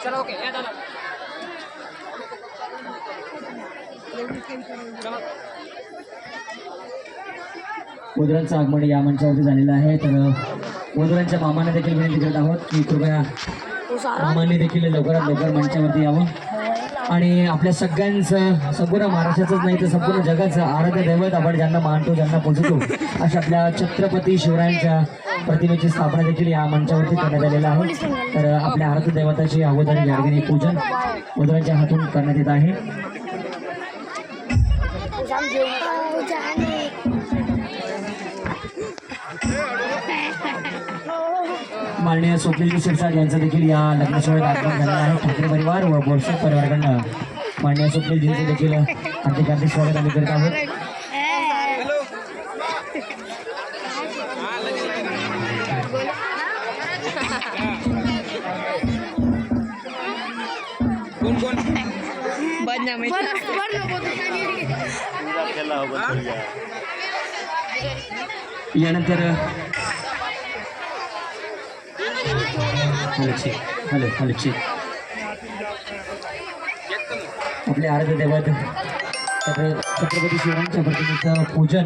चलो ओके वधूरांचं आगमन या मंचावरती झालेलं आहे. तर वधूरांच्या मामाने देखील विनंती करत आहोत की कृपया मामांनी देखील लवकरात लवकर मंचावरती यावं आणि आपल्या सगळ्यांचं संपूर्ण महाराष्ट्राचंच नाही तर संपूर्ण जगाचं आराध्य दैवत आपण ज्यांना मानतो ज्यांना पोचतो अशा आपल्या छत्रपती शिवरायांच्या प्रतिमेची स्थापना देखील या मंचावरती करण्यात आलेलं आहे. तर आपल्या आराध्य दैवताची अगोदर या ठिकाणी पूजन वधूरांच्या हातून करण्यात येत आहे. माननीय स्वप्नील शिरसाट यांचं देखील या लग्न सोहळ्यात आगमन झालं आहे. ठाकरे परिवार व बोरसे परिवाराकडनं माननीय स्वप्नीलजींचं देखील हार्दिक हार्दिक स्वागत आम्ही करत आहोत. यानंतर हॅलो आपले आराध्य दैवत छत्रपती शिवरायांच्या प्रतिमेचं पूजन